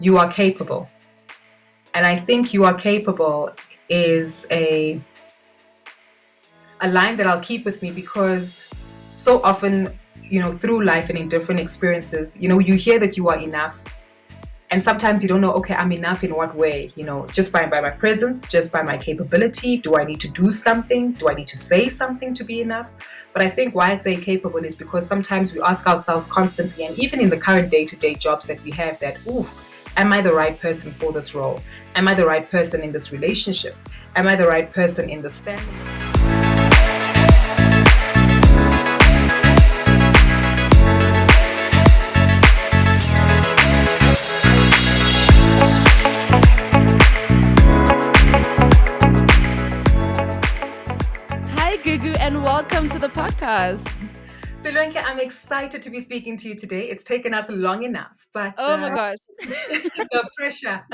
you are capable. And I think you are capable is a line that I'll keep with me, because so often, through life and in different experiences, you hear that you are enough. And sometimes you don't know, okay, I'm enough in what way? Just by my presence, just by my capability. Do I need to do something? Do I need to say something to be enough? But I think why I say capable is because sometimes we ask ourselves constantly, and even in the current day-to-day jobs that we have, that, ooh, am I the right person for this role? Am I the right person in this relationship? Am I the right person in this family? Gugu, and welcome to the podcast. Belenka, I'm excited to be speaking to you today. It's taken us long enough, but oh my gosh, the pressure.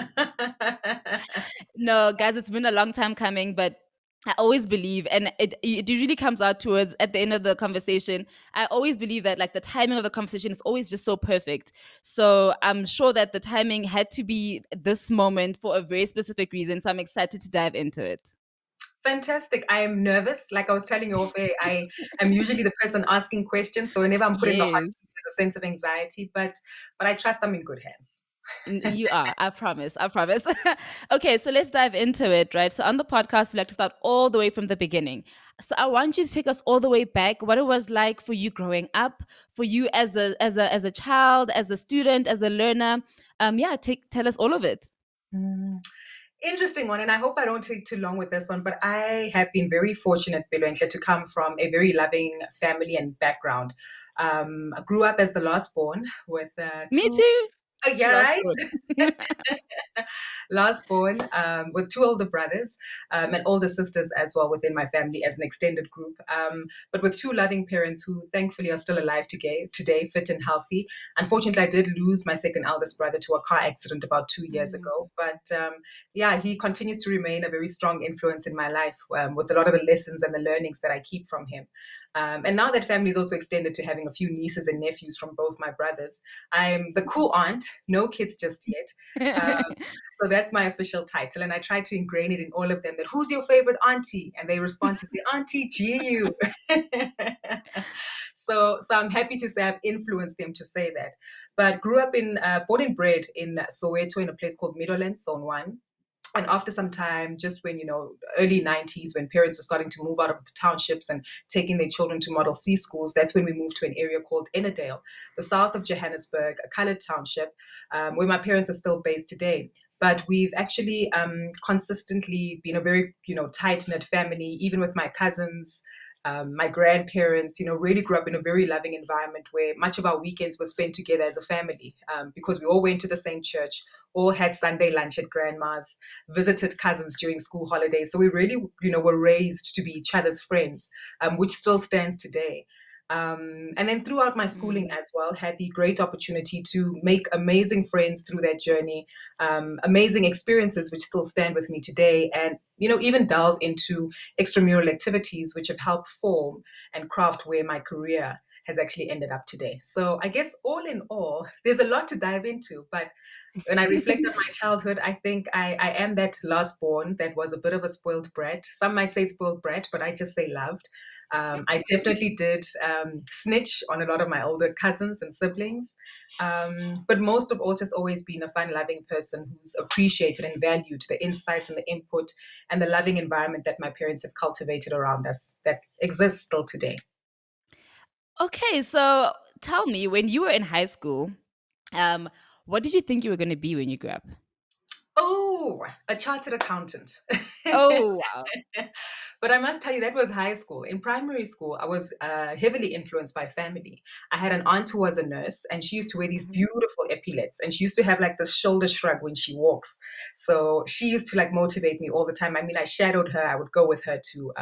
No, guys, it's been a long time coming, but I always believe, and it usually comes out towards at the end of the conversation. I always believe that like the timing of the conversation is always just so perfect. So I'm sure that the timing had to be this moment for a very specific reason. So I'm excited to dive into it. Fantastic. I am nervous. Like I was telling you off air, I am usually the person asking questions. So whenever I'm put in the hot Yes. seat, there's a sense of anxiety, but I trust I'm in good hands. You are. I promise. I promise. Okay, so let's dive into it, right? So on the podcast, we like to start all the way from the beginning. So I want you to take us all the way back, what it was like for you growing up, for you as a child, as a student, as a learner. Tell us all of it. Mm. Interesting one, and I hope I don't take too long with this one, but I have been very fortunate, Belenka, to come from a very loving family and background. I grew up as the last born with Me two. too. Oh, yeah, Last right. word. Last born, with two older brothers, and older sisters as well within my family as an extended group, but with two loving parents who thankfully are still alive today, fit and healthy. Unfortunately, I did lose my second eldest brother to a car accident about 2 years ago, but yeah, he continues to remain a very strong influence in my life, with a lot of the lessons and the learnings that I keep from him. And now that family is also extended to having a few nieces and nephews from both my brothers, I'm the cool aunt, no kids just yet. So that's my official title. And I try to ingrain it in all of them, that who's your favorite auntie? And they respond to say, Auntie GU. So I'm happy to say I've influenced them to say that. But grew up born and bred in Soweto, in a place called Meadowlands, Zone 1. And after some time, just when, early 90s, when parents were starting to move out of the townships and taking their children to Model C schools, that's when we moved to an area called Ennerdale, the south of Johannesburg, a colored township, where my parents are still based today. But we've actually consistently been a very, tight-knit family, even with my cousins, my grandparents, really grew up in a very loving environment where much of our weekends were spent together as a family, because we all went to the same church, all had Sunday lunch at grandma's, visited cousins during school holidays. So we really, were raised to be each other's friends, which still stands today. And then throughout my schooling as well, had the great opportunity to make amazing friends through that journey, amazing experiences which still stand with me today, and even delve into extramural activities which have helped form and craft where my career has actually ended up today. So I guess all in all, there's a lot to dive into, but when I reflect on my childhood, I think I am that last born that was a bit of a spoiled brat. Some might say spoiled brat, but I just say loved. I definitely did snitch on a lot of my older cousins and siblings. But most of all, just always been a fun, loving person who's appreciated and valued the insights and the input and the loving environment that my parents have cultivated around us that exists still today. Okay, so tell me, when you were in high school, um, what did you think you were going to be when you grew up? Oh, a chartered accountant. Oh, wow. But I must tell you, that was high school. In primary school, I was heavily influenced by family. I had an aunt who was a nurse, and she used to wear these Mhm. beautiful epaulets, and she used to have like this shoulder shrug when she walks. So she used to like motivate me all the time. I mean, I shadowed her. I would go with her to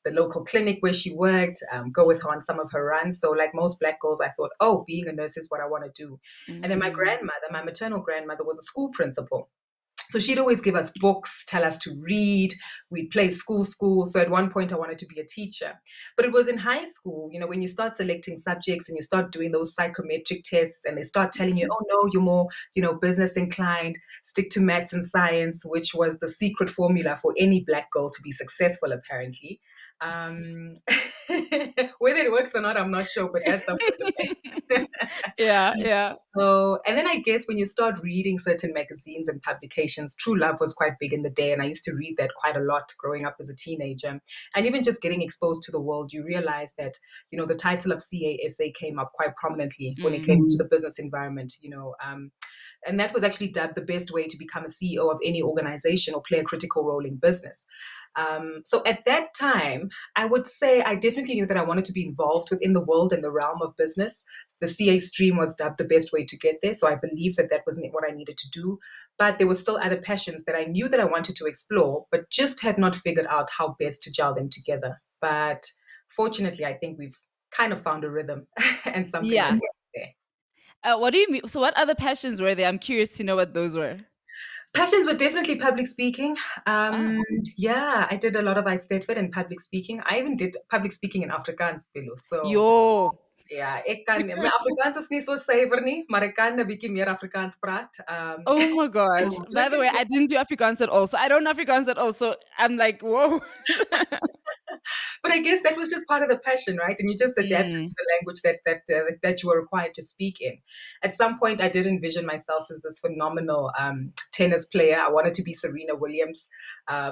the local clinic where she worked, go with her on some of her runs. So, like most Black girls, I thought, oh, being a nurse is what I want to do. And then my Mm. grandmother, my maternal grandmother, was a school principal. So she'd always give us books, tell us to read. We'd play school. So at one point, I wanted to be a teacher. But it was in high school, when you start selecting subjects and you start doing those psychometric tests and they start telling you, oh, no, you're more, business inclined, stick to maths and science, which was the secret formula for any Black girl to be successful, apparently. Um, whether it works or not, I'm not sure, but that's up for debate. Yeah, yeah. So, and then I guess when you start reading certain magazines and publications, True Love was quite big in the day, and I used to read that quite a lot growing up as a teenager. And even just getting exposed to the world, you realize that, the title of CASA came up quite prominently when it came to the business environment, and that was actually dubbed the best way to become a CEO of any organization or play a critical role in business. So at that time, I would say I definitely knew that I wanted to be involved within the world and the realm of business. The CA stream was dubbed the best way to get there. So I believe that that was what I needed to do. But there were still other passions that I knew that I wanted to explore, but just had not figured out how best to gel them together. But fortunately, I think we've kind of found a rhythm and something that Yeah. works there. What do you mean? So what other passions were there? I'm curious to know what those were. Passions were definitely public speaking. Ah. Yeah, I did a lot of Stedford and public speaking. I even did public speaking in Afrikaans, Bilo. So Yo. ja, my Afrikaans is nie so suiwer nie, maar ek kan 'n bietjie meer Afrikaans praat. Oh my gosh. By the way, I didn't do Afrikaans at all. So I don't know Afrikaans at all. So I'm like, whoa. But I guess that was just part of the passion, right? And you just adapted to the language that you were required to speak in. At some point, I did envision myself as this phenomenal tennis player. I wanted to be Serena Williams.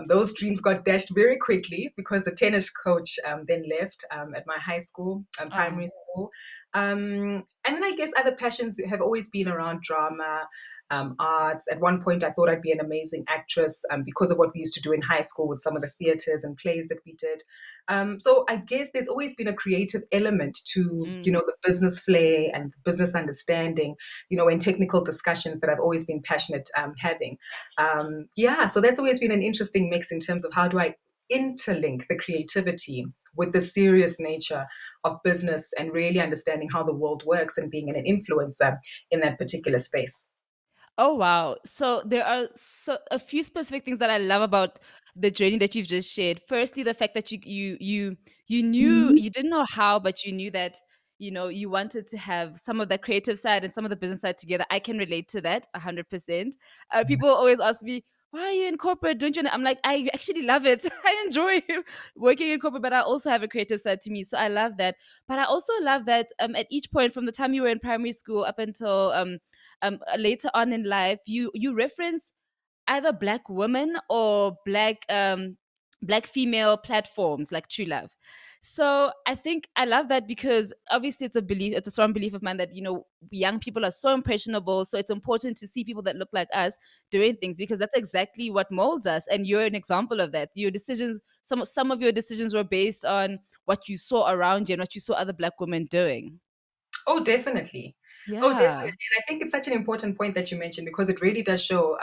Those dreams got dashed very quickly because the tennis coach then left at my high school, primary school. And then I guess other passions have always been around drama, arts. At one point, I thought I'd be an amazing actress because of what we used to do in high school with some of the theaters and plays that we did. So I guess there's always been a creative element to, the business flair and business understanding, and technical discussions that I've always been passionate having. So that's always been an interesting mix in terms of how do I interlink the creativity with the serious nature of business and really understanding how the world works and being an influencer in that particular space. Oh wow. So there are a few specific things that I love about the journey that you've just shared. Firstly, the fact that you knew you didn't know how, but you knew that you wanted to have some of the creative side and some of the business side together. I can relate to that 100%. People always ask me, why are you in corporate? Don't you know? I'm like, I actually love it. I enjoy working in corporate, but I also have a creative side to me. So I love that. But I also love that at each point from the time you were in primary school up until later on in life, you reference either Black women or Black female platforms like True Love. So I think I love that because obviously it's a strong belief of mine that young people are so impressionable. So it's important to see people that look like us doing things because that's exactly what molds us. And you're an example of that. Your decisions, some of your decisions were based on what you saw around you and what you saw other Black women doing. Oh, definitely. Oh, definitely. Yeah. And I think it's such an important point that you mentioned because it really does show,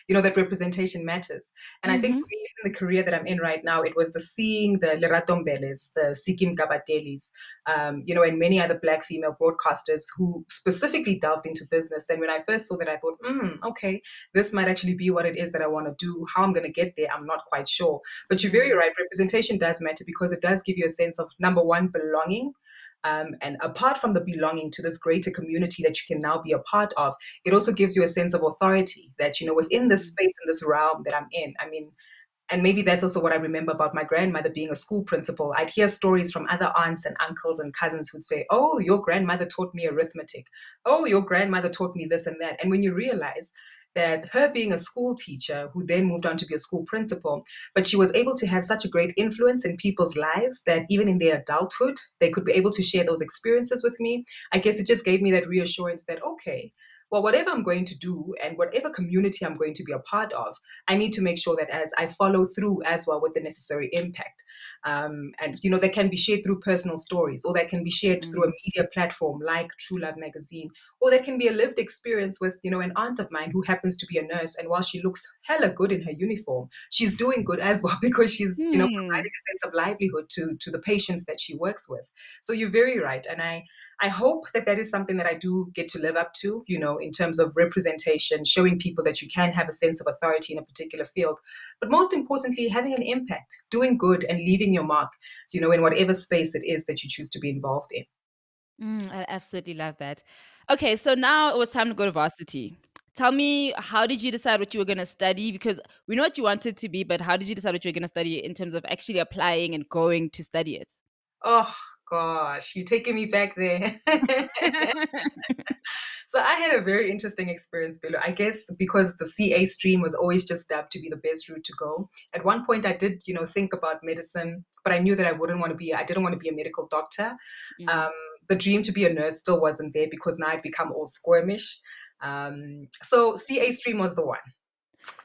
that representation matters. And I think Mm-hmm. for me, in the career that I'm in right now, it was the seeing the Lerato Mbeles, the Sikim Kabatelis, and many other Black female broadcasters who specifically delved into business. And when I first saw that, I thought, okay, this might actually be what it is that I want to do. How I'm going to get there, I'm not quite sure. But you're very right. Representation does matter because it does give you a sense of, number one, belonging. And apart from the belonging to this greater community that you can now be a part of, it also gives you a sense of authority that, within this space and this realm that I'm in. I mean, and maybe that's also what I remember about my grandmother being a school principal. I'd hear stories from other aunts and uncles and cousins who'd say, oh, your grandmother taught me arithmetic. Oh, your grandmother taught me this and that. And when you realize that her being a school teacher who then moved on to be a school principal, but she was able to have such a great influence in people's lives that even in their adulthood, they could be able to share those experiences with me. I guess it just gave me that reassurance that, okay, well, whatever I'm going to do and whatever community I'm going to be a part of, I need to make sure that as I follow through as well with the necessary impact. And that can be shared through personal stories, or that can be shared through a media platform like True Love magazine, or that can be a lived experience with an aunt of mine who happens to be a nurse, and while she looks hella good in her uniform, she's doing good as well because she's providing a sense of livelihood to the patients that she works with. So you're very right, and I hope that that is something that I do get to live up to, in terms of representation, showing people that you can have a sense of authority in a particular field. But most importantly, having an impact, doing good and leaving your mark, in whatever space it is that you choose to be involved in. I absolutely love that. Okay, so now it was time to go to varsity. Tell me, how did you decide what you were going to study? Because we know what you wanted to be, but how did you decide what you were going to study in terms of actually applying and going to study it? Oh, gosh, you're taking me back there. So I had a very interesting experience, Bilo. I guess because the CA stream was always just dubbed to be the best route to go. At one point, I did, think about medicine, but I knew that I didn't want to be a medical doctor. Mm. Um, the dream to be a nurse still wasn't there because now I'd become all squirmish. So CA stream was the one.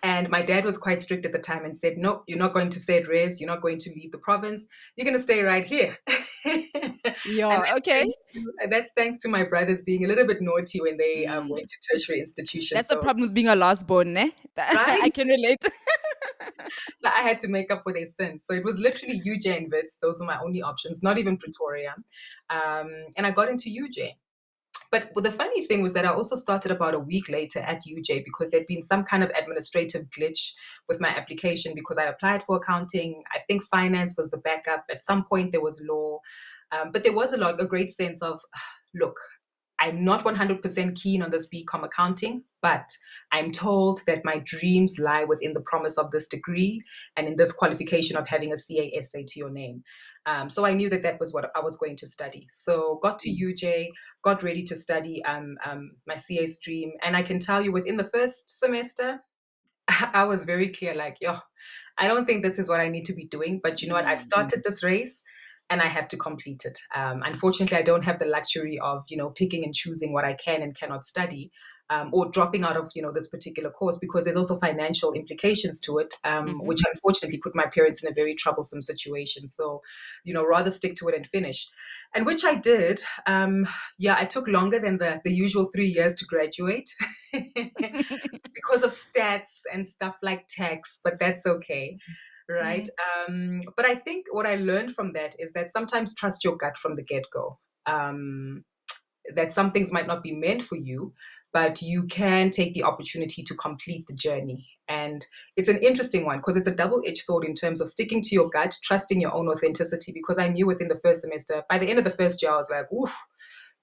And my dad was quite strict at the time and said, "No, you're not going to stay at Res. You're not going to leave the province. You're going to stay right here." Yeah, okay. And that's thanks to my brothers being a little bit naughty when they Mm. went to tertiary institutions. That's the So, problem with being a last born, eh? I right? can relate. So I had to make up for their sins. So it was literally UJ and Wits. Those were my only options, not even Pretoria. And I got into UJ. But the funny thing was that I also started about a week later at UJ because there'd been some kind of administrative glitch with my application because I applied for accounting. I think finance was the backup. At some point, there was law. But there was a great sense of, look, I'm not 100% keen on this BCom accounting, but I'm told that my dreams lie within the promise of this degree and in this qualification of having a CASA to your name. So I knew that that was what I was going to study. So got to UJ, got ready to study my CA stream. And I can tell you within the first semester, I was very clear, like, yo, I don't think this is what I need to be doing. But you know what? I've Mm. started this race and I have to complete it. Unfortunately, I don't have the luxury of, picking and choosing what I can and cannot study. Or dropping out of this particular course because there's also financial implications to it, Mhm. which unfortunately put my parents in a very troublesome situation. So, rather stick to it and finish, and which I did. Yeah, I took longer than the usual 3 years to graduate because of stats and stuff like tax, but that's okay. Right. Mm. But I think what I learned from that is that sometimes trust your gut from the get go. That some things might not be meant for you, but you can take the opportunity to complete the journey. And it's an interesting one because it's a double edged sword in terms of sticking to your gut, trusting your own authenticity. Because I knew within the first semester, by the end of the first year, I was like, oof,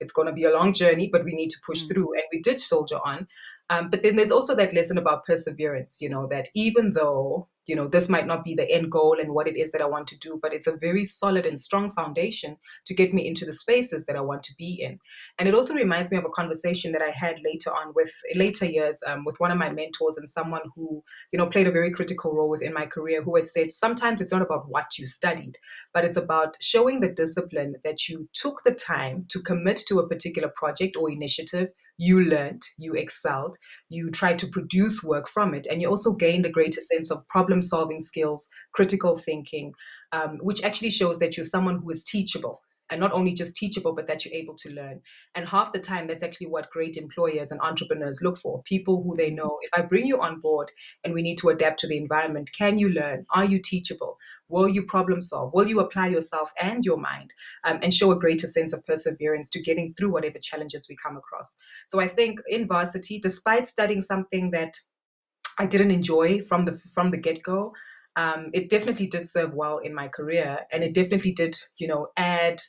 it's going to be a long journey, but we need to push Mm. through. And we did soldier on. But then there's also that lesson about perseverance, that even though, this might not be the end goal and what it is that I want to do, but it's a very solid and strong foundation to get me into the spaces that I want to be in. And it also reminds me of a conversation that I had later on with later years with one of my mentors and someone who, played a very critical role within my career, who had said, sometimes it's not about what you studied, but it's about showing the discipline that you took the time to commit to a particular project or initiative. You learned, you excelled, you tried to produce work from it, and you also gained a greater sense of problem solving skills, critical thinking, which actually shows that you're someone who is teachable. And not only just teachable, but that you're able to learn. And half the time, that's actually what great employers and entrepreneurs look for, people who they know, if I bring you on board and we need to adapt to the environment, can you learn? Are you teachable? Will you problem solve? Will you apply yourself and your mind and show a greater sense of perseverance to getting through whatever challenges we come across? So I think in varsity, despite studying something that I didn't enjoy from the get go, it definitely did serve well in my career, and it definitely did, add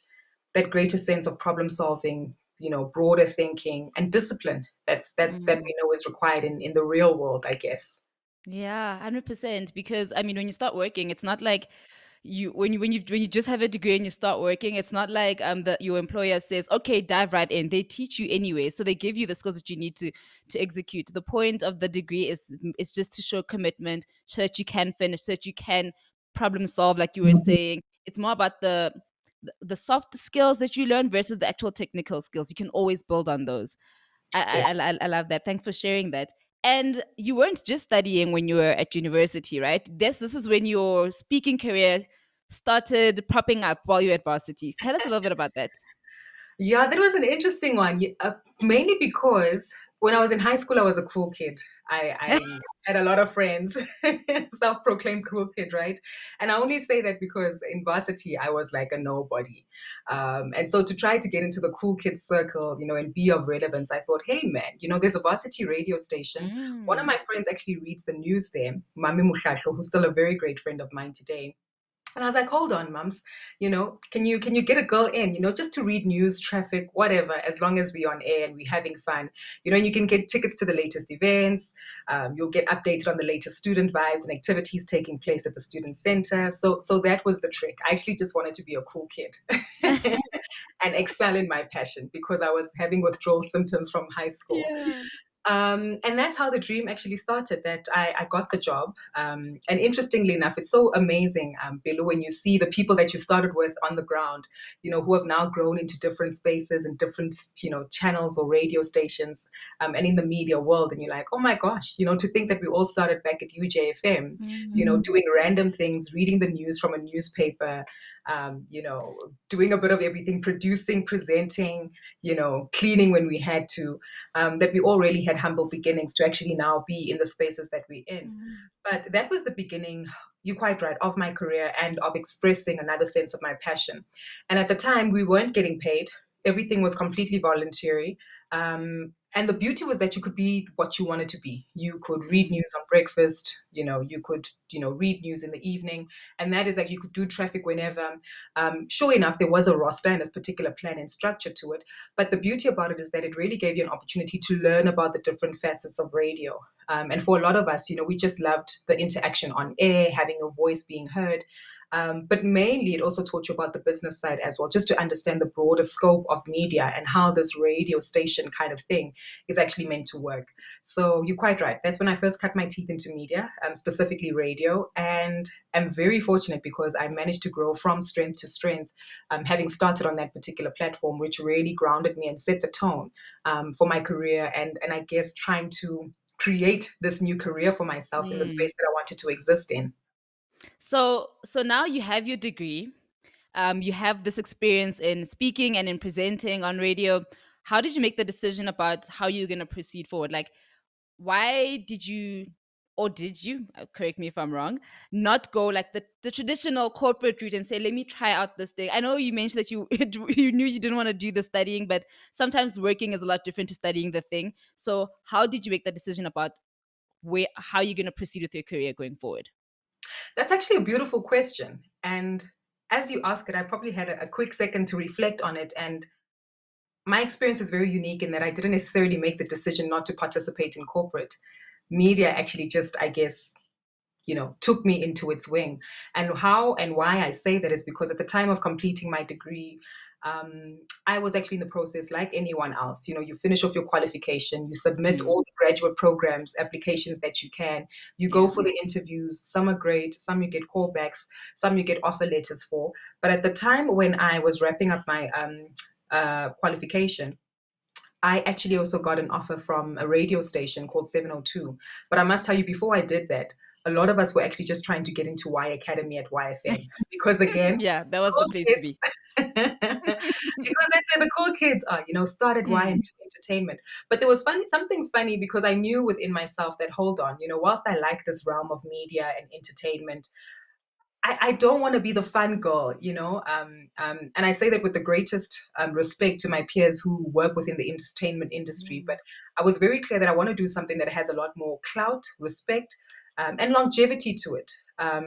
that greater sense of problem solving, broader thinking and discipline. That Mm. we know is required in the real world, I guess. Yeah, 100%. Because I mean, when you start working, it's not like when you just have a degree and you start working, it's not like your employer says, okay, dive right in. They teach you anyway, so they give you the skills that you need to execute. The point of the degree is just to show commitment, so that you can finish, so that you can problem solve, like you were saying. It's more about the soft skills that you learn versus the actual technical skills. You can always build on those. I love that. Thanks for sharing that. And you weren't just studying when you were at university, right? This is when your speaking career started popping up while you were at varsity. Tell us a little bit about that. Yeah, that was an interesting one. Mainly because When I was in high school, I was a cool kid. I had a lot of friends, self-proclaimed cool kid, right? And I only say that because in varsity, I was like a nobody. And so to try to get into the cool kids circle, and be of relevance, I thought, hey, man, there's a varsity radio station. One of Mm. my friends actually reads the news there, Mami Muhlahlo, who's still a very great friend of mine today. And I was like, hold on, mums, can you get a girl in, just to read news, traffic, whatever, as long as we're on air and we're having fun, and you can get tickets to the latest events. You'll get updated on the latest student vibes and activities taking place at the student center. So that was the trick. I actually just wanted to be a cool kid and excel in my passion because I was having withdrawal symptoms from high school. Yeah. And that's how the dream actually started, that I got the job. And interestingly enough, it's so amazing, Bilu, when you see the people that you started with on the ground, who have now grown into different spaces and different, channels or radio stations, and in the media world. And you're like, oh my gosh, to think that we all started back at UJFM, doing random things, reading the news from a newspaper, doing a bit of everything, producing, presenting, cleaning when we had to, that we all really had humble beginnings to actually now be in the spaces that we're in. Mhm. But that was the beginning, you're quite right, of my career and of expressing another sense of my passion. And at the time, we weren't getting paid. Everything was completely voluntary. And the beauty was that you could be what you wanted to be. You could read Mm. news on breakfast, you could, read news in the evening. And that is like you could do traffic whenever. Sure enough, there was a roster and a particular plan and structure to it. But the beauty about it is that it really gave you an opportunity to learn about the different facets of radio. And for a lot of us, we just loved the interaction on air, having your voice being heard. But mainly, it also taught you about the business side as well, just to understand the broader scope of media and how this radio station kind of thing is actually meant to work. So you're quite right. That's when I first cut my teeth into media, specifically radio. And I'm very fortunate because I managed to grow from strength to strength, having started on that particular platform, which really grounded me and set the tone for my career. And I guess trying to create this new career for myself in the Mm. space that I wanted to exist in. So now you have your degree. You have this experience in speaking and in presenting on radio. How did you make the decision about how you're going to proceed forward? Like, why did you, or did you, correct me if I'm wrong, not go like the traditional corporate route and say, let me try out this thing? I know you mentioned that you you knew you didn't want to do the studying, but sometimes working is a lot different to studying the thing. So how did you make the decision about how you're going to proceed with your career going forward? That's actually a beautiful question. And as you ask it, I probably had a quick second to reflect on it. And my experience is very unique in that I didn't necessarily make the decision not to participate in corporate. Media actually just, I guess, took me into its wing. And how and why I say that is because at the time of completing my degree, I was actually in the process like anyone else. You finish off your qualification, you submit Mm. all the graduate programs, applications that you can, you go Yeah. for the interviews. Some are great, some you get callbacks, some you get offer letters for. But at the time when I was wrapping up my qualification, I actually also got an offer from a radio station called 702. But I must tell you, before I did that, a lot of us were actually just trying to get into Y Academy at YFM because, again, Yeah, that was the cool place to kids, be. because that's where the cool kids are, start at Y and Mm. do entertainment. But there was something funny because I knew within myself that, hold on, whilst I like this realm of media and entertainment, I don't want to be the fun girl, and I say that with the greatest respect to my peers who work within the entertainment industry. But Mm. I was very clear that I want to do something that has a lot more clout, respect, and longevity to it,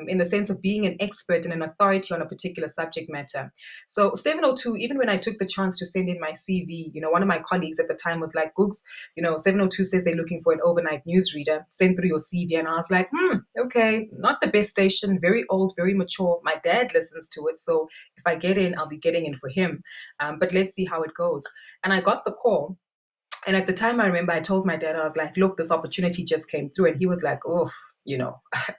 in the sense of being an expert and an authority on a particular subject matter. So 702, even when I took the chance to send in my CV, one of my colleagues at the time was like, Googs, 702 says they're looking for an overnight newsreader. Send through your CV. And I was like, okay, not the best station, very old, very mature. My dad listens to it. So if I get in, I'll be getting in for him. But let's see how it goes. And I got the call. And at the time, I remember I told my dad, I was like, look, this opportunity just came through. And he was like, oh,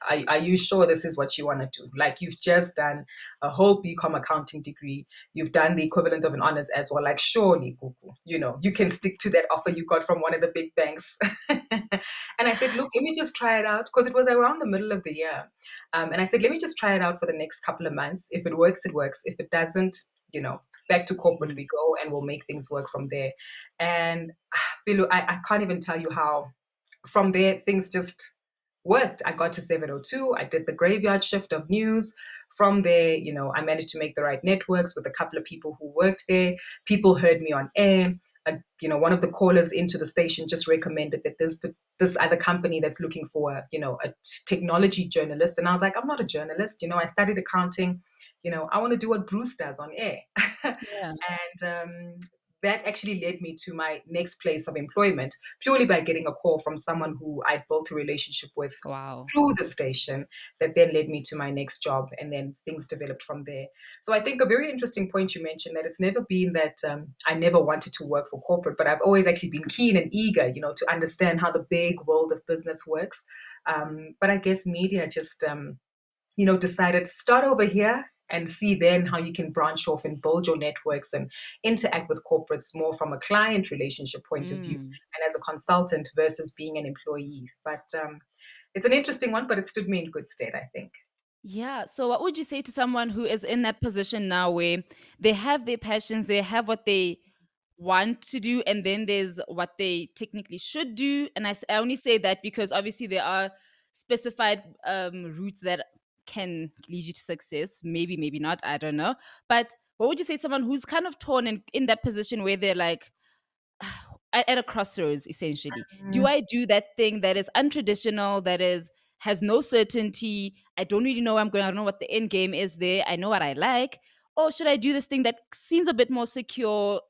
are you sure this is what you want to do? Like, you've just done a whole BCom accounting degree. You've done the equivalent of an honors as well. Like, surely, Gugu, you can stick to that offer you got from one of the big banks. And I said, look, let me just try it out. Because it was around the middle of the year. And I said, let me just try it out for the next couple of months. If it works, it works. If it doesn't, back to corporate Mm. we go, and we'll make things work from there. And Bilu, I can't even tell you how from there things just worked. I got to 702. I did the graveyard shift of news. From there, I managed to make the right networks with a couple of people who worked there. People heard me on air. One of the callers into the station just recommended that this other company that's looking for a technology journalist, and I was like, I'm not a journalist. I studied accounting. I want to do what Bruce does on air. Yeah. And that actually led me to my next place of employment, purely by getting a call from someone who I'd built a relationship with Wow. through the station, that then led me to my next job, and then things developed from there. So I think a very interesting point you mentioned, that it's never been that I never wanted to work for corporate, but I've always actually been keen and eager, to understand how the big world of business works. But I guess media just decided to start over here and see then how you can branch off and build your networks and interact with corporates more from a client relationship point of view Mm. and as a consultant versus being an employee. But it's an interesting one, but it stood me in good stead, I think. Yeah. So, what would you say to someone who is in that position now where they have their passions, they have what they want to do, and then there's what they technically should do? And I only say that because obviously there are specified routes that can lead you to success. Maybe, maybe not. I don't know. But what would you say to someone who's kind of torn in that position where they're like, at a crossroads essentially? Do I do that thing that is untraditional, that is has no certainty? I don't really know where I'm going. I don't know what the end game is there. I know what I like. Or should I do this thing that seems a bit more secure,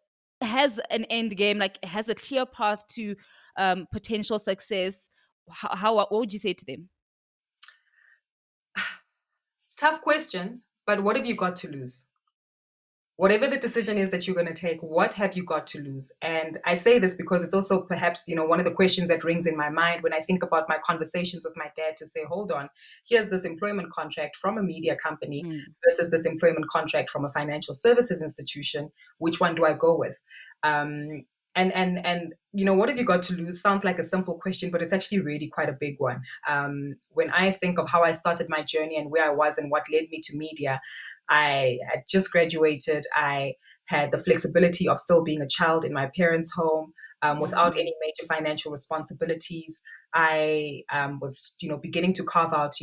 has an end game, like has a clear path to potential success? What would you say to them? Tough question, but what have you got to lose? Whatever the decision is that you're going to take, what have you got to lose? And I say this because it's also perhaps, one of the questions that rings in my mind when I think about my conversations with my dad, to say, hold on, here's this employment contract from a media company Mm. versus this employment contract from a financial services institution. Which one do I go with? And what have you got to lose sounds like a simple question, but it's actually really quite a big one. When I think of how I started my journey and where I was and what led me to media, I had just graduated. I had the flexibility of still being a child in my parents' home, without Mm. any major financial responsibilities. I was, beginning to carve out,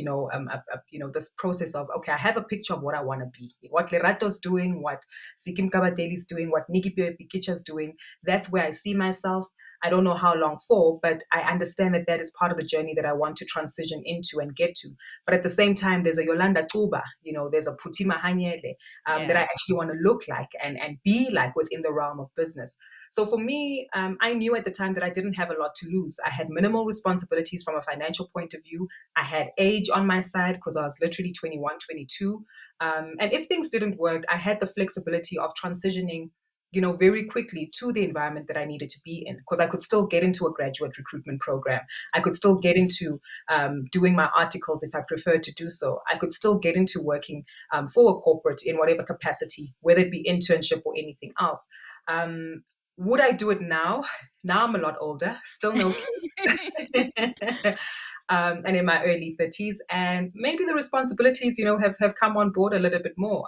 this process of, okay, I have a picture of what I want to be, what Lerato's doing, what Sikim Kabadeli's doing, what Niki Pikicha's doing. That's where I see myself. I don't know how long for, but I understand that that is part of the journey that I want to transition into and get to. But at the same time, there's a Yolanda Tuba, there's a Putima Hanyele, that I Yeah. actually want to look like and be like within the realm of business. So for me, I knew at the time that I didn't have a lot to lose. I had minimal responsibilities from a financial point of view. I had age on my side because I was literally 21, 22. And if things didn't work, I had the flexibility of transitioning, very quickly to the environment that I needed to be in, because I could still get into a graduate recruitment program. I could still get into doing my articles if I preferred to do so. I could still get into working for a corporate in whatever capacity, whether it be internship or anything else. Um, would I do it now? Now I'm a lot older, still no kids. And in my early 30s, and maybe the responsibilities, have come on board a little bit more.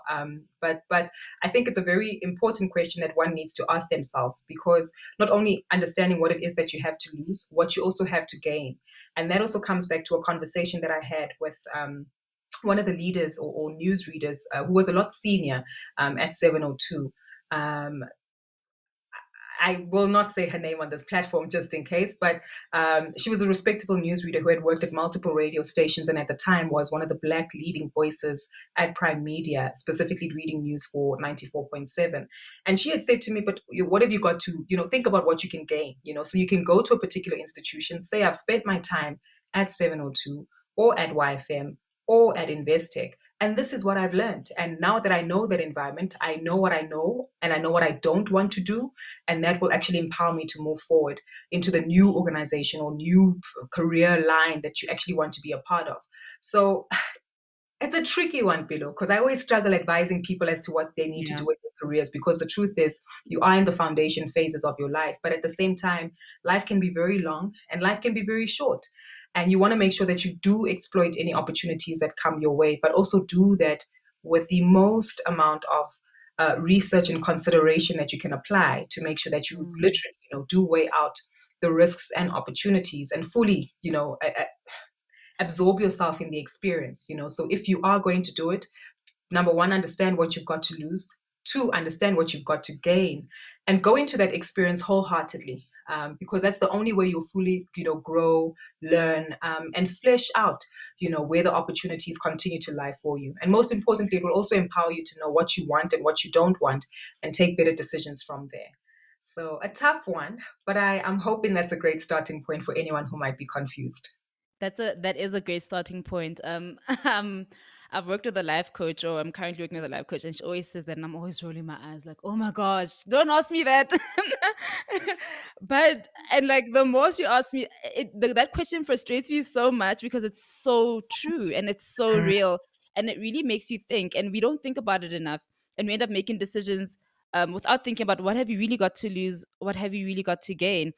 But I think it's a very important question that one needs to ask themselves, because not only understanding what it is that you have to lose, what you also have to gain. And that also comes back to a conversation that I had with one of the leaders or news readers, who was a lot senior, at 702. Um, I will not say her name on this platform just in case, but she was a respectable newsreader who had worked at multiple radio stations, and at the time was one of the Black leading voices at Prime Media, specifically reading news for 94.7. And she had said to me, but what have you got to, think about what you can gain, so you can go to a particular institution, say, I've spent my time at 702 or at YFM or at Investec, and this is what I've learned. And now that I know that environment, I know what I know and I know what I don't want to do. And that will actually empower me to move forward into the new organization or new career line that you actually want to be a part of. So it's a tricky one, Bilo, because I always struggle advising people as to what they need to Yeah. do with their careers, because the truth is you are in the foundation phases of your life. But at the same time, life can be very long and life can be very short. And you want to make sure that you do exploit any opportunities that come your way, but also do that with the most amount of research and consideration that you can apply to make sure that you Mm. literally, do weigh out the risks and opportunities and fully, absorb yourself in the experience. So if you are going to do it, number one, understand what you've got to lose. Two, understand what you've got to gain, and go into that experience wholeheartedly. Because that's the only way you'll fully, grow, learn, and flesh out, where the opportunities continue to lie for you. And most importantly, it will also empower you to know what you want and what you don't want, and take better decisions from there. So a tough one, but I'm hoping that's a great starting point for anyone who might be confused. That is a great starting point. Um, I've worked with a life coach, or I'm currently working with a life coach, and she always says that, and I'm always rolling my eyes, like, "Oh my gosh, don't ask me that." But and like the more she asks me, that question frustrates me so much because it's so true and it's so real, and it really makes you think. And we don't think about it enough, and we end up making decisions without thinking about what have you really got to lose, what have you really got to gain.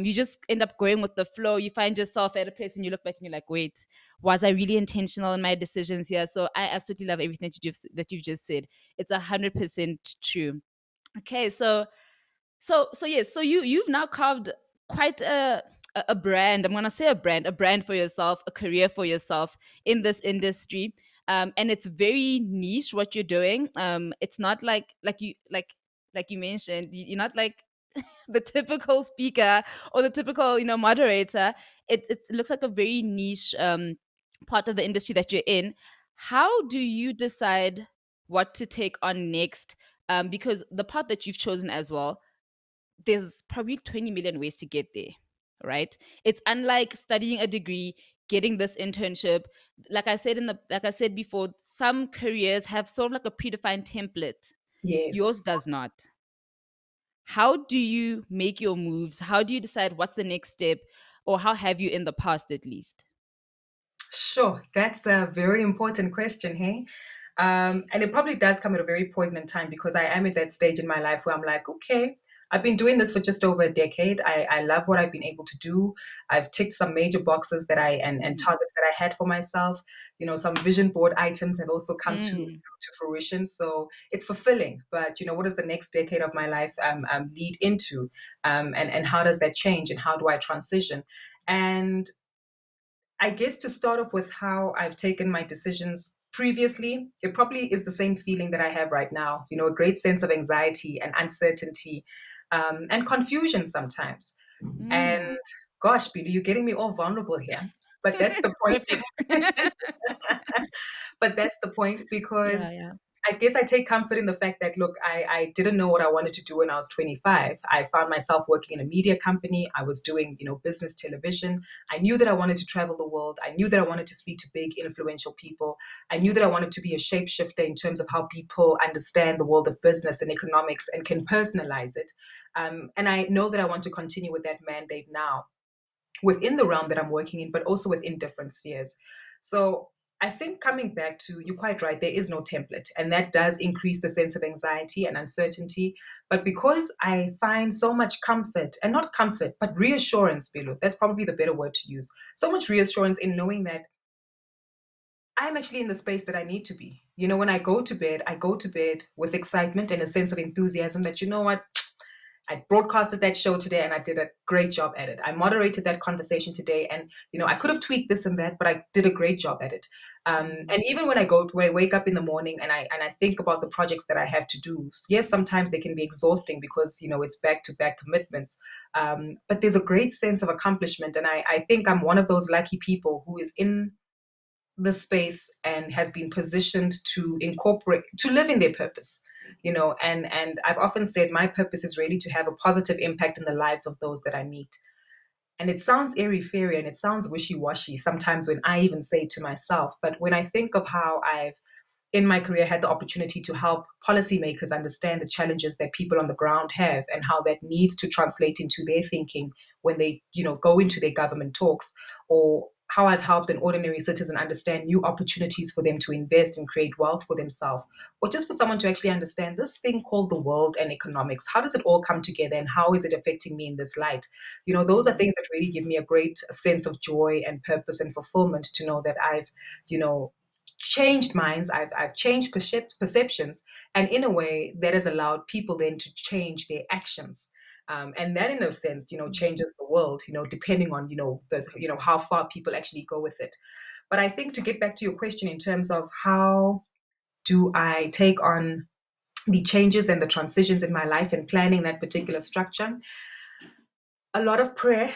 You just end up going with the flow. You find yourself at a place and you look back and you're like, wait, was I really intentional in my decisions here? So I absolutely love everything that you've just said. It's 100% true. Okay, so yes, so you've now carved quite a brand. I'm gonna say a brand for yourself, a career for yourself in this industry. And it's very niche what you're doing. It's not like you mentioned, you're not like the typical speaker or the typical moderator. It looks like a very niche part of the industry that you're in. How do you decide what to take on next? Because the path that you've chosen as well, there's probably 20 million ways to get there, right? It's unlike studying a degree, getting this internship. Like I said before, some careers have sort of like a predefined template. Yours Yes. does not. How do you make your moves? How do you decide what's the next step? Or how have you in the past at least? Sure, that's a very important question, hey? And it probably does come at a very poignant time because I am at that stage in my life where I'm like, okay, I've been doing this for just over a decade. I love what I've been able to do. I've ticked some major boxes and Mm. targets that I had for myself. Some vision board items have also come Mm. to fruition. So it's fulfilling. But what does the next decade of my life lead into? And how does that change? And how do I transition? And I guess to start off with how I've taken my decisions previously, it probably is the same feeling that I have right now. A great sense of anxiety and uncertainty, and confusion sometimes. Mm. And gosh, Billy, you're getting me all vulnerable here. But that's the point. Perfect. But that's the point Yeah, because yeah. I guess I take comfort in the fact that, look, I didn't know what I wanted to do when I was 25. I found myself working in a media company. I was doing, business television. I knew that I wanted to travel the world. I knew that I wanted to speak to big, influential people. I knew that I wanted to be a shapeshifter in terms of how people understand the world of business and economics and can personalize it. And I know that I want to continue with that mandate now within the realm that I'm working in, but also within different spheres. So I think coming back to, you're quite right, there is no template, and that does increase the sense of anxiety and uncertainty. But because I find so much comfort, and not comfort, but reassurance, Bilu, that's probably the better word to use. So much reassurance in knowing that I'm actually in the space that I need to be. When I go to bed with excitement and a sense of enthusiasm that, you know what, I broadcasted that show today and I did a great job at it. I moderated that conversation today and, I could have tweaked this and that, but I did a great job at it. Mm. And even when I wake up in the morning and I think about the projects that I have to do, yes, sometimes they can be exhausting because, it's back to back commitments. But there's a great sense of accomplishment. And I think I'm one of those lucky people who is in the space and has been positioned to live in their purpose. And I've often said my purpose is really to have a positive impact in the lives of those that I meet. And it sounds airy fairy and it sounds wishy-washy sometimes when I even say it to myself, but when I think of how I've in my career had the opportunity to help policymakers understand the challenges that people on the ground have and how that needs to translate into their thinking when they, go into their government talks, or how I've helped an ordinary citizen understand new opportunities for them to invest and create wealth for themselves, or just for someone to actually understand this thing called the world and economics. How does it all come together and how is it affecting me in this light? Those are Mm. things that really give me a great sense of joy and purpose and fulfillment to know that I've, you know, changed minds, I've changed perceptions, and in a way that has allowed people then to change their actions. And that, in a sense, changes the world, depending on, how far people actually go with it. But I think, to get back to your question in terms of how do I take on the changes and the transitions in my life and planning that particular structure, a lot of prayer,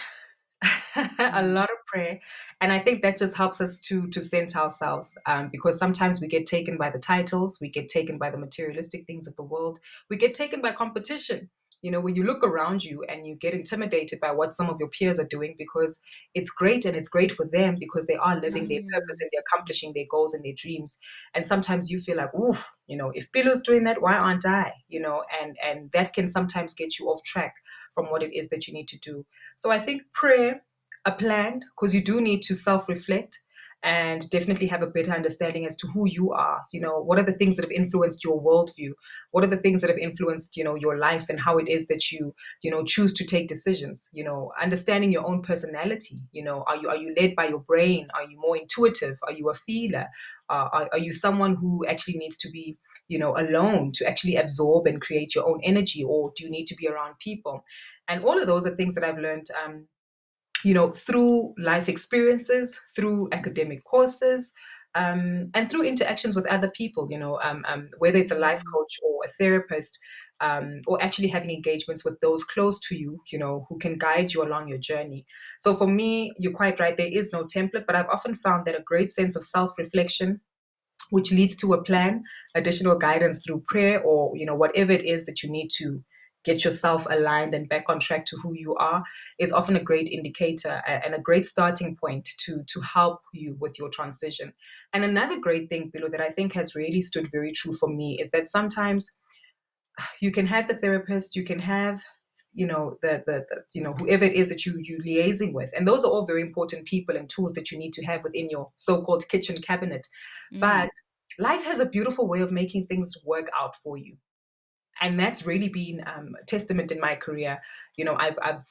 a Mm. lot of prayer. And I think that just helps us to center ourselves, because sometimes we get taken by the titles, we get taken by the materialistic things of the world, we get taken by competition. When you look around you and you get intimidated by what some of your peers are doing, because it's great, and it's great for them because they are living their purpose Mm. and they're accomplishing their goals and their dreams. And sometimes you feel like, oof, if Pilo's doing that, why aren't I? And that can sometimes get you off track from what it is that you need to do. So I think prayer, a plan, because you do need to self reflect and definitely have a better understanding as to who you are. What are the things that have influenced your worldview? What are the things that have influenced, your life, and how it is that you choose to take decisions? Understanding your own personality. Are you led by your brain? Are you more intuitive? Are you a feeler? Are you someone who actually needs to be alone to actually absorb and create your own energy, or do you need to be around people? And all of those are things that I've learned, through life experiences, through academic courses, and through interactions with other people, whether it's a life Mm. coach or a therapist, or actually having engagements with those close to you, who can guide you along your journey. So for me, you're quite right, there is no template, but I've often found that a great sense of self reflection, which leads to a plan, additional guidance through prayer, or whatever it is that you need to get yourself aligned and back on track to who you are, is often a great indicator and a great starting point to help you with your transition. And another great thing, below, that I think has really stood very true for me is that sometimes you can have the therapist, you can have whoever it is that you liaising with, and those are all very important people and tools that you need to have within your so-called kitchen cabinet. Mm. But life has a beautiful way of making things work out for you, and that's really been a testament in my career. I've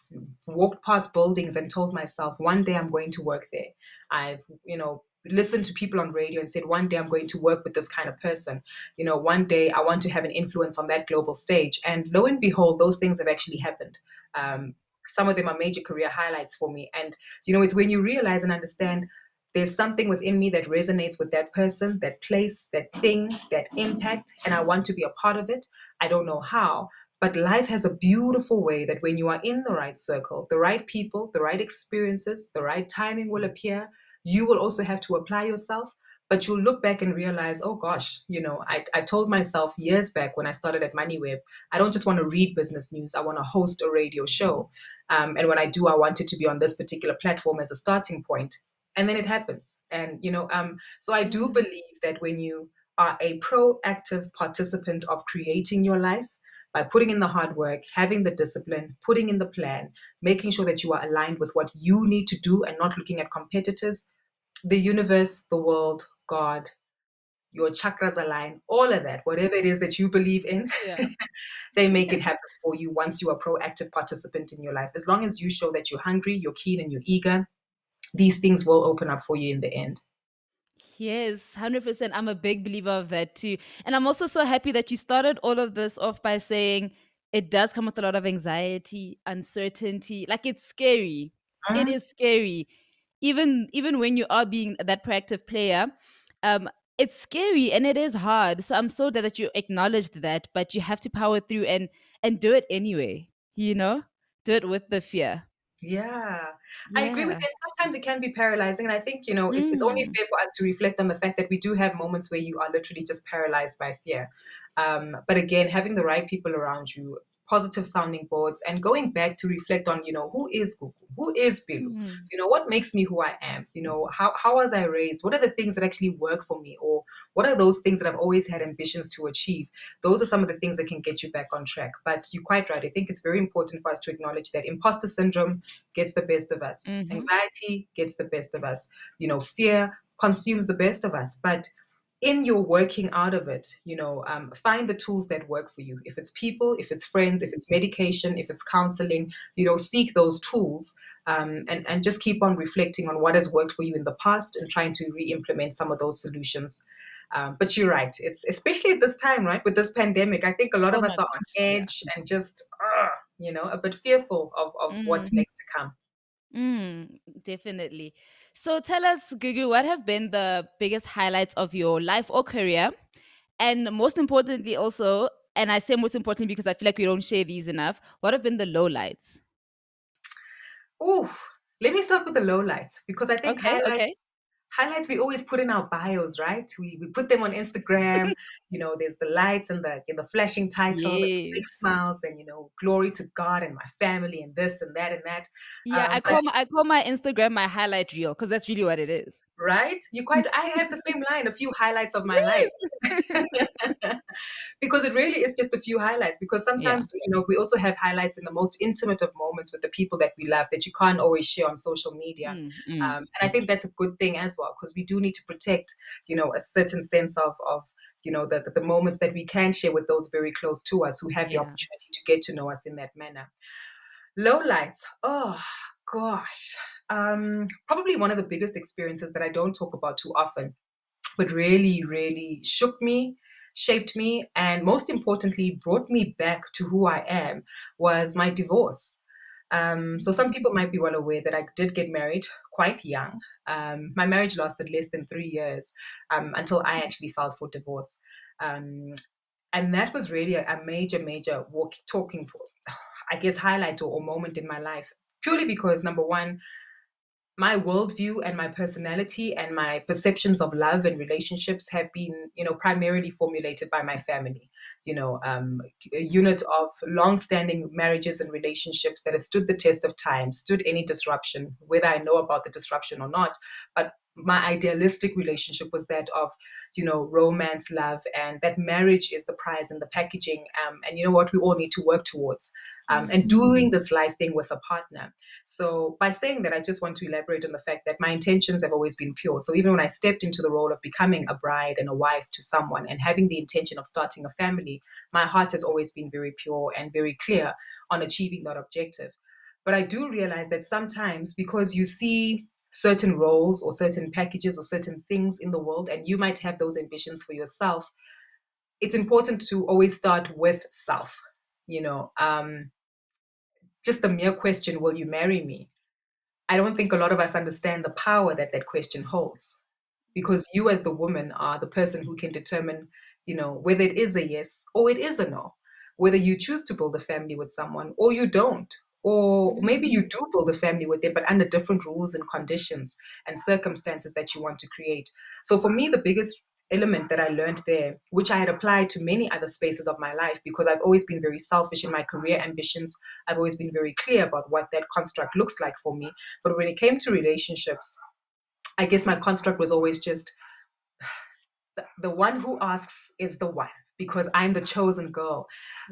walked past buildings and told myself, one day I'm going to work there. I've listened to people on radio and said, one day I'm going to work with this kind of person. One day I want to have an influence on that global stage. And lo and behold, those things have actually happened. Some of them are major career highlights for me. And it's when you realize and understand, there's something within me that resonates with that person, that place, that thing, that impact, and I want to be a part of it. I don't know how, but life has a beautiful way that when you are in the right circle, the right people, the right experiences, the right timing will appear. You will also have to apply yourself, but you'll look back and realize, oh gosh, I told myself years back when I started at MoneyWeb, I don't just want to read business news, I want to host a radio show. And when I do, I want it to be on this particular platform as a starting point. And then it happens. And, so I do Mm. believe that when you are a proactive participant of creating your life, by putting in the hard work, having the discipline, putting in the plan, making sure that you are aligned with what you need to do and not looking at competitors, the universe, the world, God, your chakras align, all of that, whatever it is that you believe in, Yeah. they make it happen for you once you are a proactive participant in your life. As long as you show that you're hungry, you're keen, and you're eager, these things will open up for you in the end. Yes, 100%. I'm a big believer of that too. And I'm also so happy that you started all of this off by saying it does come with a lot of anxiety, uncertainty. Like, it's scary. It Mm, is scary. Even when you are being that proactive player, um, it's scary and it is hard. So I'm so glad that you acknowledged that, but you have to power through and do it anyway, you know? Do it with the fear. yeah, I agree with Yeah. you. And sometimes it can be paralyzing. And I think, it's only Mm. fair for us to reflect on the fact that we do have moments where you are literally just paralyzed by fear. But again, having the right people around you, positive sounding boards, and going back to reflect on, who is Gugu? Who is Bilu? Mm. What makes me who I am? How was I raised? What are the things that actually work for me? Or what are those things that I've always had ambitions to achieve? Those are some of the things that can get you back on track. But you're quite right. I think it's very important for us to acknowledge that imposter syndrome gets the best of us. Mhm. Anxiety gets the best of us. Fear consumes the best of us. But in your working out of it, find the tools that work for you. If it's people, if it's friends, if it's medication, if it's counseling, seek those tools. and just keep on reflecting on what has worked for you in the past and trying to re-implement some of those solutions. But you're right. It's especially at this time, right? With this pandemic, I think a lot Oh of my us are on gosh. Yeah. edge and just, a bit fearful of what's Mm, next to come. definitely. So tell us, Gugu, what have been the biggest highlights of your life or career? And most importantly, also, and I say most importantly because I feel like we don't share these enough, what have been the lowlights? Oh, let me start with the lowlights because I think Okay, okay. highlights we always put in our bios, right? We put them on Instagram. There's the lights and the flashing titles and the big Yes. smiles and glory to God and my family and this and that and that. Yeah, But I call my Instagram my highlight reel because that's really what it is. right, I have the same line, a few highlights of my life. Yes. Because it really is just a few highlights because Yeah. sometimes we also have highlights in the most intimate of moments with the people that we love that you can't always share on social media. Mm, mm. And I think that's a good thing as well because we do need to protect a certain sense of the moments that we can share with those very close to us who have the Yeah. opportunity to get to know us in that manner. Lowlights, oh gosh. Probably one of the biggest experiences that I don't talk about too often but really, really shook me, shaped me, and most importantly, brought me back to who I am was my divorce. So some people might be well aware that I did get married quite young. My marriage lasted less than 3 years until I actually filed for divorce. Um, and that was really a major, major talking, I guess, highlight or moment in my life. Purely because number one, my worldview and my personality and my perceptions of love and relationships have been, primarily formulated by my family. A unit of long-standing marriages and relationships that have stood the test of time, stood any disruption, whether I know about the disruption or not. But my idealistic relationship was that of, romance, love, and that marriage is the prize and the packaging. And you know what, we all need to work towards. And Mm, doing this life thing with a partner. So by saying that, I just want to elaborate on the fact that my intentions have always been pure. So even when I stepped into the role of becoming a bride and a wife to someone and having the intention of starting a family, my heart has always been very pure and very clear on achieving that objective. But I do realize that sometimes because you see certain roles or certain packages or certain things in the world, and you might have those ambitions for yourself, it's important to always start with self. You know, just the mere question, will you marry me? I don't think a lot of us understand the power that that question holds because you as the woman are the person who can determine, whether it is a yes or it is a no, whether you choose to build a family with someone or you don't. Or maybe mm, you do build a family with them, but under different rules and conditions and circumstances that you want to create. So for me, the biggest element that I learned there, which I had applied to many other spaces of my life, because I've always been very selfish in my career ambitions. I've always been very clear about what that construct looks like for me. But when it came to relationships, I guess my construct was always just the one who asks is the one because I'm the chosen girl.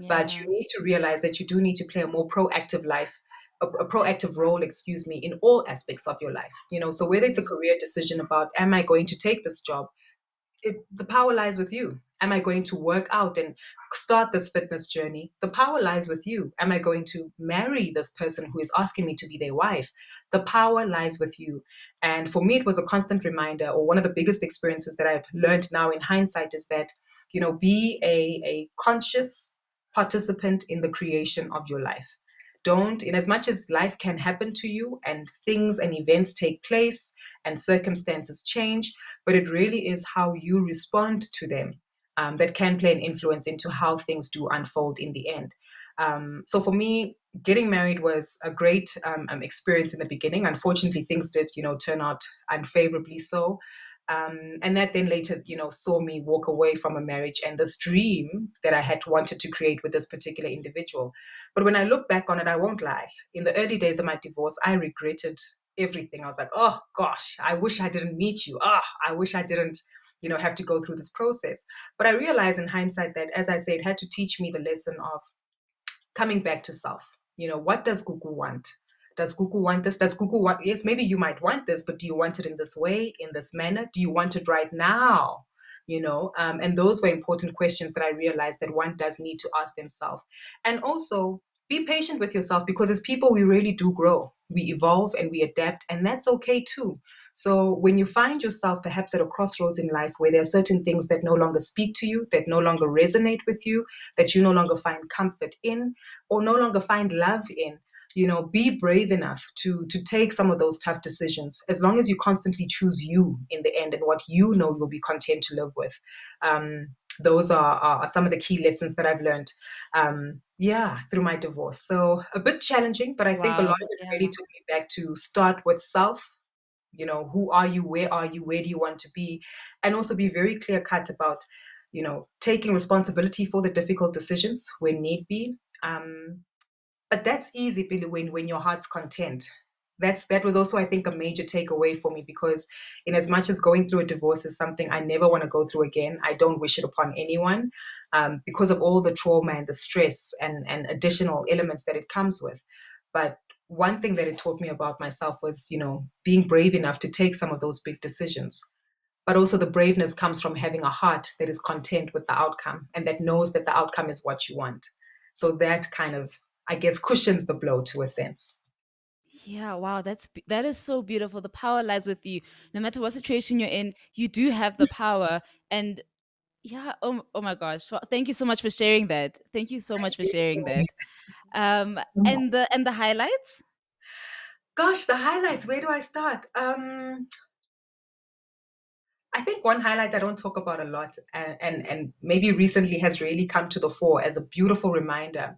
But yeah. you need to realize that you do need to play a more proactive life, a proactive role, excuse me, in all aspects of your life. So whether it's a Mm, career decision about, am I going to take this job? The power lies with you. Am I going to work out and start this fitness journey? The power lies with you. Am I going to marry this person who is asking me to be their wife? The power lies with you. And for me, it was a constant reminder, or one of the biggest experiences that I've learned now in hindsight is that, be a conscious participant in the creation of your life. Don't, in as much as life can happen to you and things and events take place and circumstances change, but it really is how you respond to them that can play an influence into how things do unfold in the end. So for me, getting married was a great experience in the beginning. Unfortunately, things did, turn out unfavorably so. And that then later, saw me walk away from a marriage and this dream that I had wanted to create with this particular individual. But when I look back on it, I won't lie. In the early days of my divorce, I regretted everything. I was like, oh gosh, I wish I didn't meet you. I wish I didn't, have to go through this process. But I realized in hindsight that, as I say, it had to teach me the lesson of coming back to self. What does Gugu want? Does Gugu want this? Does Gugu want, yes, maybe you might want this, but do you want it in this way, in this manner? Do you want it right now? And those were important questions that I realized that one does need to ask themselves. And also, be patient with yourself, because as people, we really do grow. We evolve and we adapt, and that's okay too. So when you find yourself perhaps at a crossroads in life where there are certain things that no longer speak to you, that no longer resonate with you, that you no longer find comfort in, or no longer find love in, be brave enough to take some of those tough decisions, as long as you constantly choose you in the end and what you know you'll be content to live with. Those are some of the key lessons that I've learned, through my divorce. So a bit challenging, but I think a lot Wow. of it really Yeah. took me back to start with self. Who are you? Where are you? Where do you want to be? And also be very clear cut about, taking responsibility for the difficult decisions when need be. But that's easy, Billy, when your heart's content. That was also, I think, a major takeaway for me, because in as much as going through a divorce is something I never want to go through again, I don't wish it upon anyone, because of all the trauma and the stress and additional elements that it comes with. But one thing that it taught me about myself was, being brave enough to take some of those big decisions. But also the braveness comes from having a heart that is content with the outcome and that knows that the outcome is what you want. So that kind of, I guess, cushions the blow to a sense. Yeah, wow, that is so beautiful. The power lies with you. No matter what situation you're in, you do have the power. And yeah, oh my gosh. Well, thank you so much for sharing that. Thank you so much for sharing that. And the highlights? Gosh, the highlights, where do I start? I think one highlight I don't talk about a lot, and maybe recently has really come to the fore as a beautiful reminder,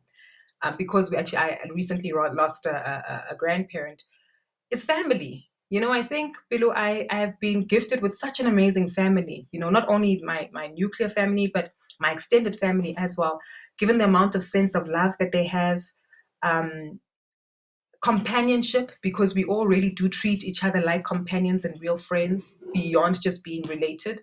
because I recently lost a grandparent. It's family. I think, Bilu, I have been gifted with such an amazing family. Not only my nuclear family, but my extended family as well. Given the amount of sense of love that they have, um, companionship, because we all really do treat each other like companions and real friends beyond just being related,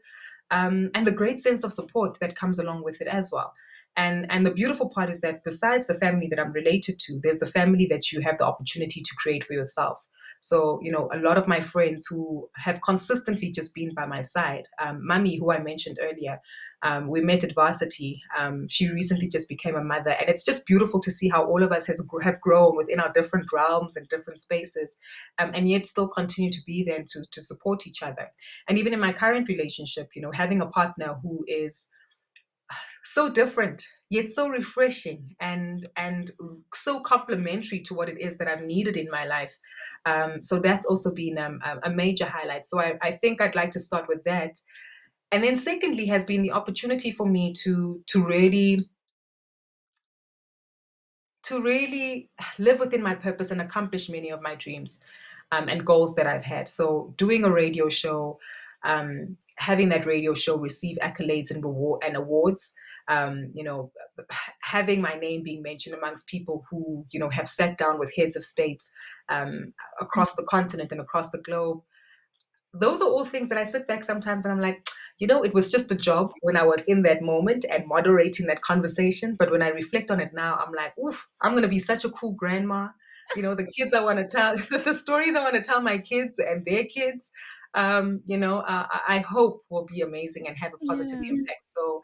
and the great sense of support that comes along with it as well. And the beautiful part is that besides the family that I'm related to, there's the family that you have the opportunity to create for yourself. So, a lot of my friends who have consistently just been by my side, Mami, who I mentioned earlier, we met at varsity. She recently just became a mother, and it's just beautiful to see how all of us have grown within our different realms and different spaces, and yet still continue to be there and to support each other. And even in my current relationship, having a partner who is so different yet so refreshing and so complementary to what it is that I've needed in my life. So that's also been a major highlight. So I think I'd like to start with that. And then secondly has been the opportunity for me to really live within my purpose and accomplish many of my dreams, and goals that I've had. So doing a radio show, having that radio show receive accolades and awards, having my name being mentioned amongst people who have sat down with heads of states, across the continent and across the globe. Those are all things that I sit back sometimes and I'm like, it was just a job when I was in that moment and moderating that conversation. But when I reflect on it now, I'm like, oof, I'm going to be such a cool grandma. The kids I want to tell, the stories I want to tell my kids and their kids, I hope will be amazing and have a positive Yeah. impact. So,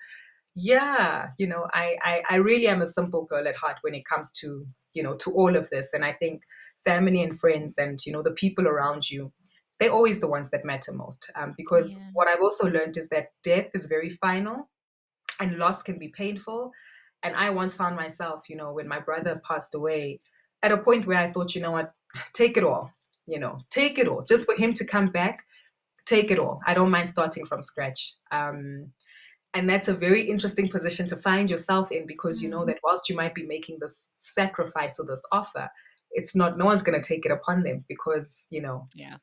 yeah, I really am a simple girl at heart when it comes to all of this. And I think family and friends and, the people around you, they're always the ones that matter most. Because Yeah. what I've also learned is that death is very final and loss can be painful. And I once found myself, when my brother passed away, at a point where I thought, what, take it all, take it all. Just for him to come back, take it all. I don't mind starting from scratch. And that's a very interesting position to find yourself in, because you know Mm. that whilst you might be making this sacrifice or this offer, it's not, no one's going to take it upon them, because Yeah.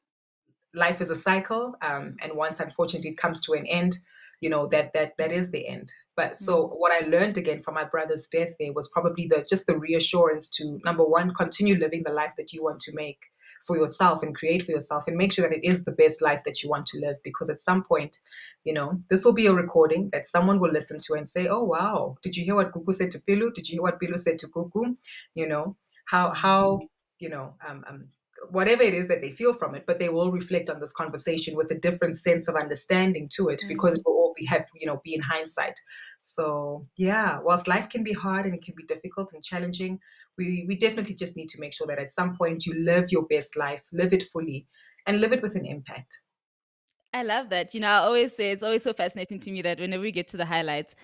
life is a cycle, and once unfortunately it comes to an end, that is the end. But so Mm. what I learned again from my brother's death there was probably the reassurance to, number one, continue living the life that you want to make for yourself and create for yourself, and make sure that it is the best life that you want to live, because at some point, this will be a recording that someone will listen to and say, oh wow, did you hear what Gugu said to Pilu? Did you hear what Pilu said to Gugu? you know Mm. how you know whatever it is that they feel from it, but they will reflect on this conversation with a different sense of understanding to it, because Mm. it will all be in hindsight. So yeah, whilst life can be hard and it can be difficult and challenging, We definitely just need to make sure that at some point you live your best life, live it fully, and live it with an impact. I love that. I always say it's always so fascinating to me that whenever we get to the highlights,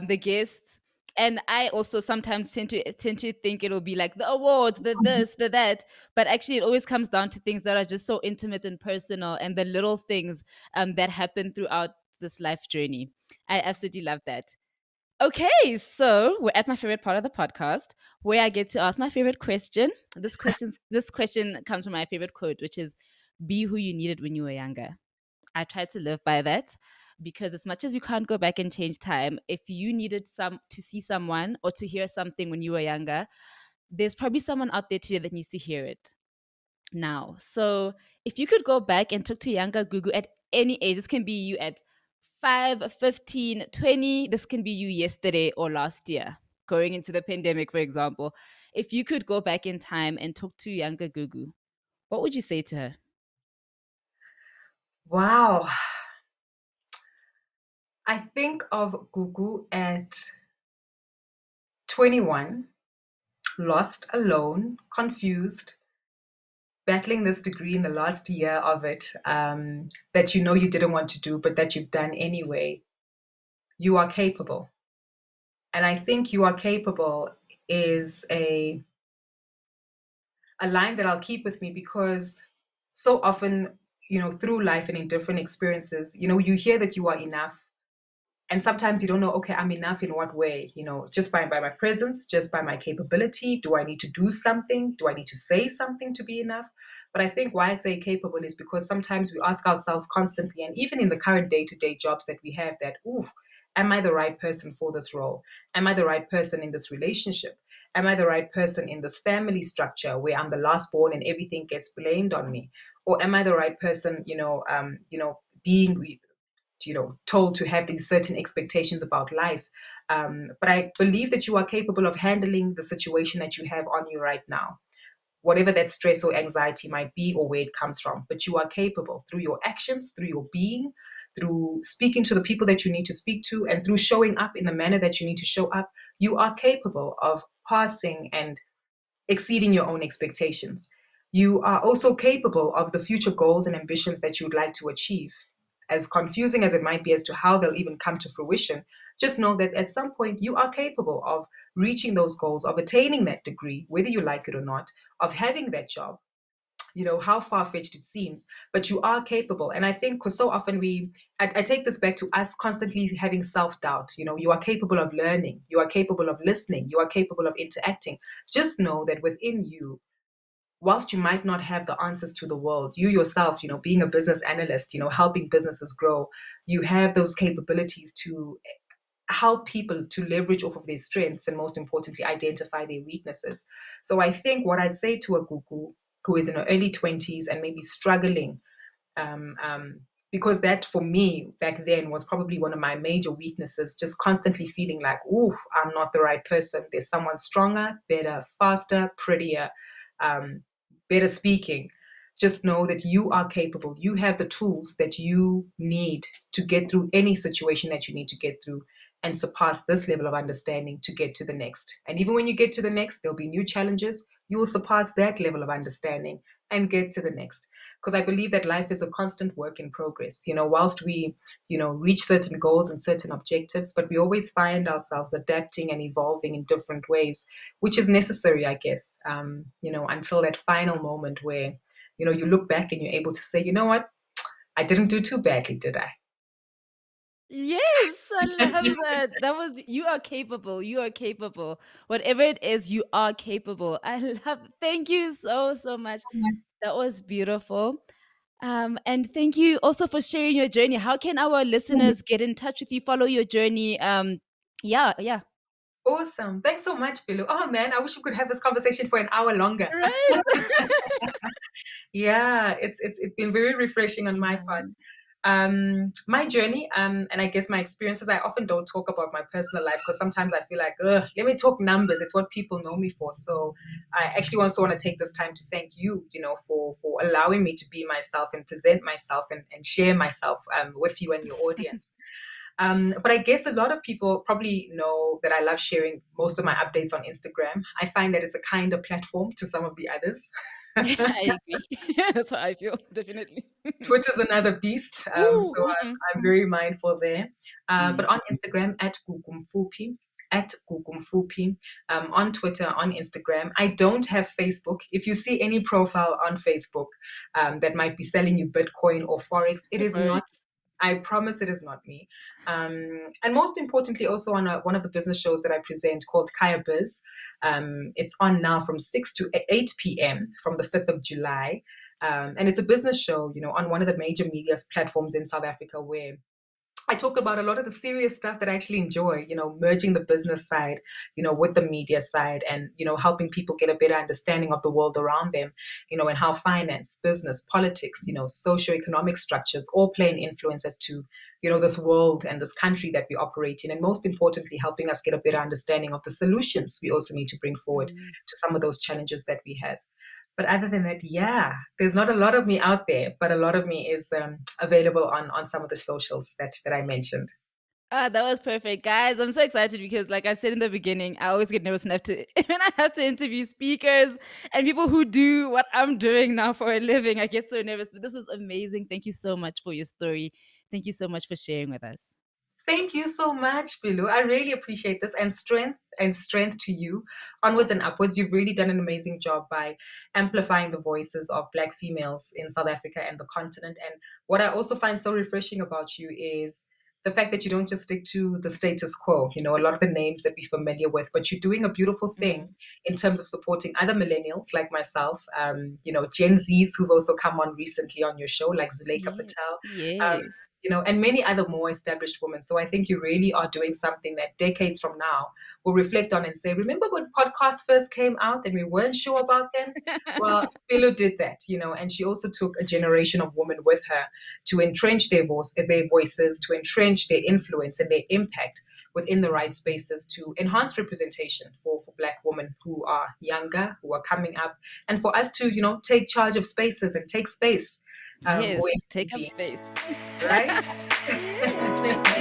the guests, and I also sometimes tend to think it'll be like the awards, the this, the that, but actually it always comes down to things that are just so intimate and personal, and the little things that happen throughout this life journey. I absolutely love that. Okay, so we're at my favorite part of the podcast, where I get to ask my favorite question. This question comes from my favorite quote, which is, "Be who you needed when you were younger." I try to live by that, because as much as you can't go back and change time, if you needed some to see someone or to hear something when you were younger, there's probably someone out there today that needs to hear it now. So if you could go back and talk to younger Gugu at any age, this can be you at 5, 15, 20, this can be you yesterday or last year, going into the pandemic, for example. If you could go back in time and talk to younger Gugu, what would you say to her? Wow. I think of Gugu at 21, lost, alone, confused, battling this degree in the last year of it, that you know you didn't want to do, but that you've done anyway. You are capable. And I think you are capable is a line that I'll keep with me, because so often, through life and in different experiences, you hear that you are enough. And sometimes you don't know, okay, I'm enough in what way? Just by my presence, just by my capability. Do I need to do something? Do I need to say something to be enough? But I think why I say capable is because sometimes we ask ourselves constantly, and even in the current day-to-day jobs that we have, that, ooh, am I the right person for this role? Am I the right person in this relationship? Am I the right person in this family structure where I'm the last born and everything gets blamed on me? Or am I the right person, being told to have these certain expectations about life? But I believe that you are capable of handling the situation that you have on you right now, whatever that stress or anxiety might be or where it comes from. But you are capable through your actions, through your being, through speaking to the people that you need to speak to, and through showing up in the manner that you need to show up. You are capable of passing and exceeding your own expectations. You are also capable of the future goals and ambitions that you would like to achieve. As confusing as it might be as to how they'll even come to fruition, just know that at some point you are capable of reaching those goals, of attaining that degree, whether you like it or not, of having that job, how far-fetched it seems, but you are capable. And I think because so often I take this back to us constantly having self-doubt. You are capable of learning, you are capable of listening, you are capable of interacting. Just know that within you, whilst you might not have the answers to the world, you yourself, being a business analyst, helping businesses grow, you have those capabilities to help people to leverage off of their strengths, and most importantly, identify their weaknesses. So I think what I'd say to a Gugu who is in her early 20s and maybe struggling, um, um, because that for me back then was probably one of my major weaknesses, just constantly feeling like, ooh, I'm not the right person. There's someone stronger, better, faster, prettier, um, better speaking. Just know that you are capable. You have the tools that you need to get through any situation that you need to get through, and surpass this level of understanding to get to the next. And even when you get to the next, there'll be new challenges. You will surpass that level of understanding and get to the next. Because I believe that life is a constant work in progress. Whilst we, reach certain goals and certain objectives, but we always find ourselves adapting and evolving in different ways, which is necessary, I guess, until that final moment where, you look back and you're able to say, you know what, I didn't do too badly, did I? Yes, I love that. That was You are capable. You are capable. Whatever it is, you are capable. I love. Thank you so so much. That was beautiful. And thank you also for sharing your journey. How can our listeners get in touch with you, follow your journey? Yeah, yeah. Awesome. Thanks so much, Bilu. Oh man, I wish we could have this conversation for an hour longer. Right. Yeah, it's been very refreshing on my part. Yeah. My journey, and I guess my experiences. I often don't talk about my personal life because sometimes I feel like, ugh, let me talk numbers. It's what people know me for. So I actually also want to take this time to thank you, for allowing me to be myself and present myself and share myself with you and your audience. But I guess a lot of people probably know that I love sharing most of my updates on Instagram. I find that it's a kinder platform to some of the others. I agree. That's how I feel, definitely. Twitter's another beast, Ooh, so I'm very mindful there. But mm, on Instagram, at Gugu Mfuphi, at Gugu Mfuphi, on Twitter, on Instagram. I don't have Facebook. If you see any profile on Facebook that might be selling you Bitcoin or Forex, it is not. Forex. I promise it is not me. And most importantly, also on one of the business shows that I present called Kaya Biz. It's on now from 6 to 8 p.m. from the 5th of July. And it's a business show, on one of the major media platforms in South Africa where I talk about a lot of the serious stuff that I actually enjoy, merging the business side, with the media side and, helping people get a better understanding of the world around them, and how finance, business, politics, socioeconomic structures all play an influence as to, this world and this country that we operate in. And most importantly, helping us get a better understanding of the solutions we also need to bring forward Mm. to some of those challenges that we have. But other than that, yeah, there's not a lot of me out there, but a lot of me is available on some of the socials that I mentioned. Ah, that was perfect, guys. I'm so excited because, like I said in the beginning, I always get nervous when when I have to interview speakers and people who do what I'm doing now for a living. I get so nervous, but this is amazing. Thank you so much for your story. Thank you so much for sharing with us. Thank you so much, Bilu. I really appreciate this and strength to you. Onwards and upwards, you've really done an amazing job by amplifying the voices of Black females in South Africa and the continent. And what I also find so refreshing about you is the fact that you don't just stick to the status quo, a lot of the names that we're familiar with, but you're doing a beautiful thing Mm. in terms of supporting other millennials like myself, Gen Zs who've also come on recently on your show, like Zuleika Yeah. Patel. Um, Yes. and many other more established women. So I think you really are doing something that decades from now will reflect on and say, remember when podcasts first came out and we weren't sure about them? Well, Philo did that, and she also took a generation of women with her to entrench their voices, to entrench their influence and their impact within the right spaces to enhance representation for Black women who are younger, who are coming up, and for us to, take charge of spaces and take space Yes. where we Take up be, space. right? Yes. Thank